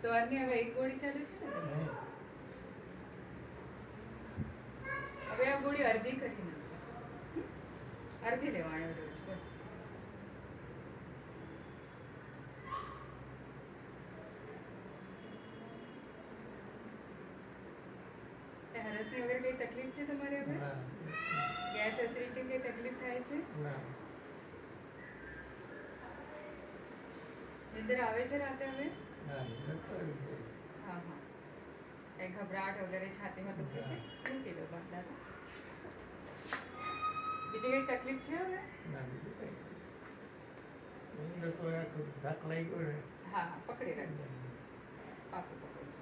સવારની હવે એક ગોળી ચાલે છે ને તમે? હવે આ ગોળી અડધી કરી નાખો. અડધી લેવાનો રોજ બસ. હરસની વગર કઈ તકલીફ છે તમારે હવે? ગેસ એસિડિટી કઈ તકલીફ થાય છે? નિંદર આવે છે રાતે હવે? હા હા. કઈ ઘબરાહટ વગેરે છાતીમાં દુખે છે? મૂકી દો બાંધા. બીજી કઈ તકલીફ છે હવે? હા હા પકડી રાખજો. પાકું પકડજો.